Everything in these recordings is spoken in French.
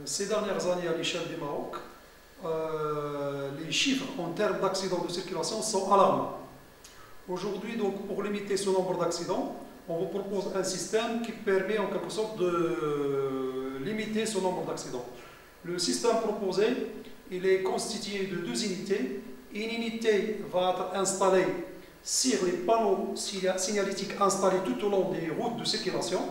Ces dernières années à l'échelle du Maroc, les chiffres en termes d'accidents de circulation sont alarmants. Aujourd'hui, donc, pour limiter ce nombre d'accidents, on vous propose un système qui permet en quelque sorte de limiter ce nombre d'accidents. Le système proposé, il est constitué de deux unités. Une unité va être installée sur les panneaux signalétiques installés tout au long des routes de circulation.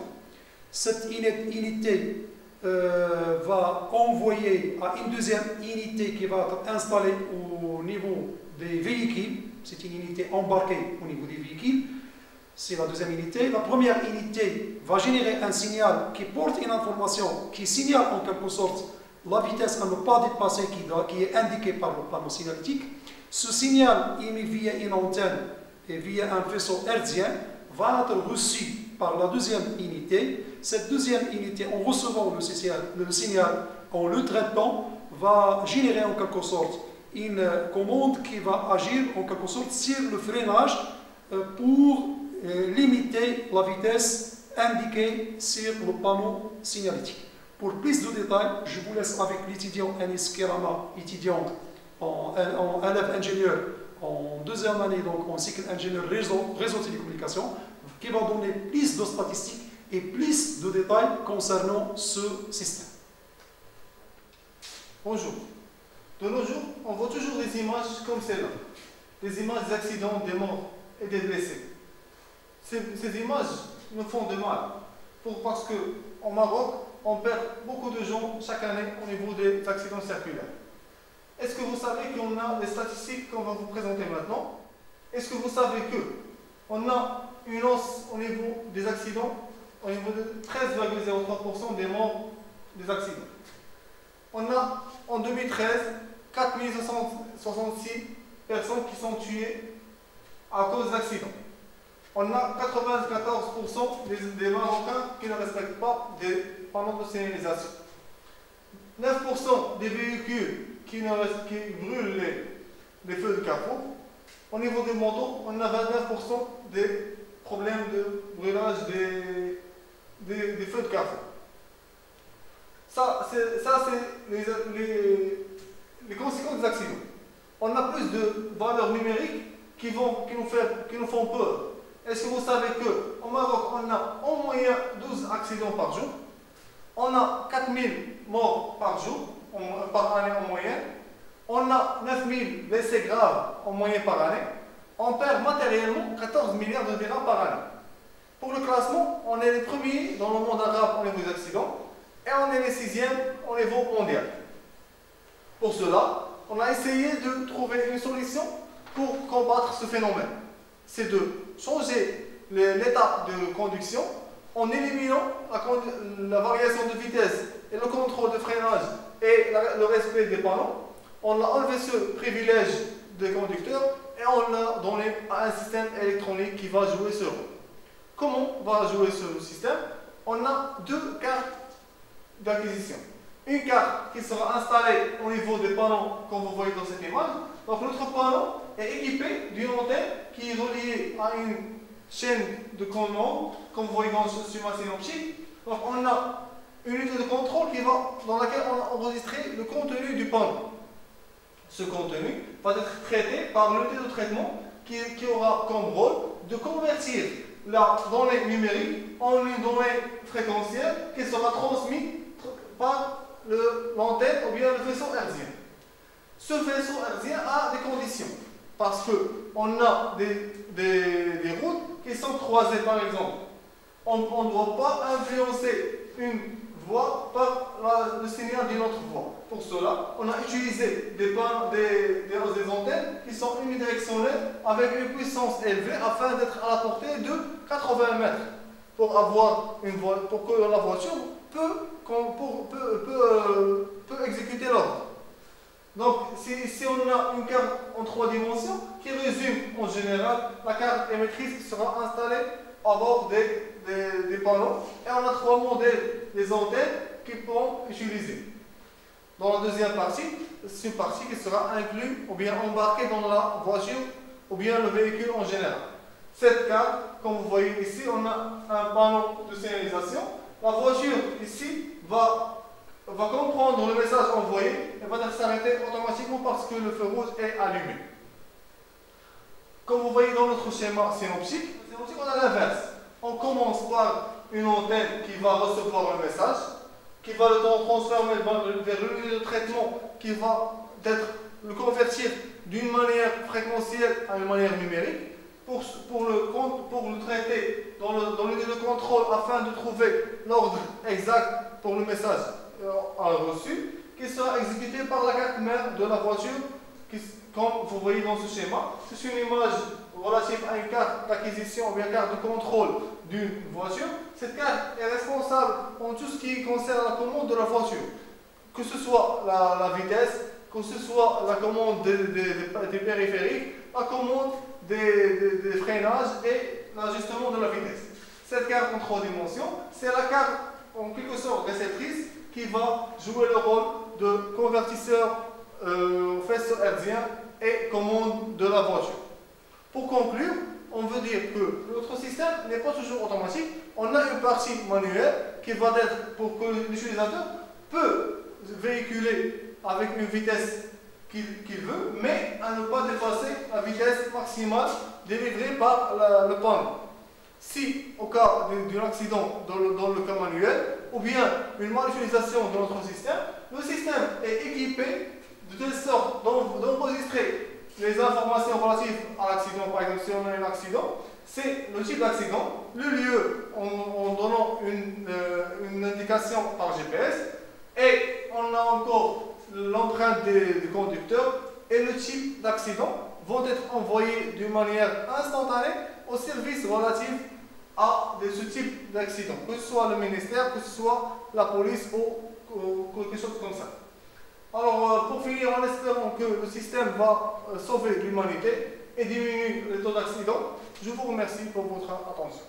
Cette unité va envoyer à une deuxième unité qui va être installée au niveau des véhicules. C'est une unité embarquée au niveau des véhicules. C'est la deuxième unité. La première unité va générer un signal qui porte une information qui signale en quelque sorte la vitesse à ne pas dépasser qui est indiquée par le panneau signalétique. Ce signal émis via une antenne et via un faisceau hertzien va être reçu par la deuxième unité. Cette deuxième unité, en recevant le signal, en le traitant, va générer en quelque sorte une commande qui va agir en quelque sorte sur le freinage pour limiter la vitesse indiquée sur le panneau signalétique. Pour plus de détails, je vous laisse avec l'étudiant Anis Kirama, étudiant en élève ingénieur en deuxième année, donc en cycle ingénieur réseau télécommunications, qui va donner plus de statistiques et plus de détails concernant ce système. Bonjour. De nos jours, on voit toujours des images comme celle-là. Des images d'accidents, des morts et des blessés. Ces images nous font de mal. Parce qu'au Maroc, on perd beaucoup de gens chaque année au niveau des accidents circulaires. Est-ce que vous savez qu'on a les statistiques qu'on va vous présenter maintenant? Est-ce que vous savez qu'on a une hausse au niveau des accidents, au niveau de 13,03% des morts des accidents? On a en 2013 4066 personnes qui sont tuées à cause d'accidents. On a 94% des Marocains qui ne respectent pas des panneaux de signalisation. 9% des véhicules qui brûlent les feux de capot. Au niveau des motos, on a 29% des problèmes de brûlage des feux de capot. Ça, c'est les conséquences des accidents. On a plus de valeurs numériques qui nous font peur. Est-ce que vous savez qu'au Maroc, on a en moyenne 12 accidents par jour? On a 4000 morts par jour, par année en moyenne. On a 9000 blessés graves en moyenne par année. On perd matériellement 14 milliards de dirhams par année. Pour le classement, on est les premiers dans le monde arabe au niveau des accidents et on est les 6e au niveau mondial. Pour cela, on a essayé de trouver une solution pour combattre ce phénomène. C'est de changer l'état de conduction en éliminant la variation de vitesse et le contrôle de freinage et le respect des panneaux. On a enlevé ce privilège des conducteurs et on l'a donné à un système électronique qui va jouer ce rôle. Comment va jouer ce système? On a deux cartes d'acquisition. Une carte qui sera installée au niveau des panneaux comme vous voyez dans cette image. Donc notre panneau est équipé d'une antenne qui est reliée à une chaîne de commande comme vous voyez dans ce schéma synoptique. Donc on a une unité de contrôle dans laquelle on a enregistré le contenu du panneau. Ce contenu va être traité par l'unité de traitement qui aura comme rôle de convertir la donnée numérique en une donnée fréquentielle qui sera transmise par l'antenne ou bien le faisceau hertzien. Ce faisceau hertzien a des conditions parce qu'on a des routes qui sont croisées par exemple. On ne doit pas influencer une voie par le signal d'une autre voie. Pour cela, on a utilisé des antennes qui sont unidirectionnelles avec une puissance élevée afin d'être à la portée de 80 mètres pour que la voiture peut exécuter l'ordre. Donc, si on a une carte en 3 dimensions qui résume en général, la carte émettrice sera installée à bord des panneaux et on a 3 modèles des antennes qui pourront utiliser. Dans la deuxième partie, c'est une partie qui sera inclue ou bien embarquée dans la voiture ou bien le véhicule en général. Cette carte, comme vous voyez ici, on a un panneau de signalisation. La voiture ici va va comprendre le message envoyé et va s'arrêter automatiquement parce que le feu rouge est allumé. Comme vous voyez dans notre schéma synoptique, on a l'inverse. On commence par une antenne qui va recevoir le message, qui va le transformer vers l'unité de traitement, qui va le convertir d'une manière fréquentielle à une manière numérique, pour le traiter dans l'unité de contrôle afin de trouver l'ordre exact pour le message reçu, qui sera exécuté par la carte mère de la voiture, comme vous voyez dans ce schéma. C'est une image relative à une carte d'acquisition ou bien carte de contrôle d'une voiture. Cette carte est responsable en tout ce qui concerne la commande de la voiture, que ce soit la vitesse, que ce soit la commande des périphériques, la commande des freinages et l'ajustement de la vitesse. Cette carte en 3 dimensions, c'est la carte en quelque sorte réceptrice qui va jouer le rôle de convertisseur faisceau hertzien et commande de la voiture. Pour conclure, on veut dire que notre système n'est pas toujours automatique. On a une partie manuelle qui va être pour que l'utilisateur peut véhiculer avec une vitesse qu'il veut, mais à ne pas dépasser la vitesse maximale délivrée par le panneau. Si, au cas d'un accident dans le cas manuel, ou bien une malutilisation de notre système, le système est équipé de telle sorte d'enregistrer les informations relatives à l'accident. Par exemple, si on a un accident, c'est le type d'accident, le lieu en donnant une indication par GPS, et on a encore l'empreinte du conducteur et le type d'accident vont être envoyés d'une manière instantanée au service relatif à ce type d'accident, que ce soit le ministère, que ce soit la police ou quelque chose comme ça. Alors, pour finir, en espérant que le système va sauver l'humanité et diminuer le taux d'accident, je vous remercie pour votre attention.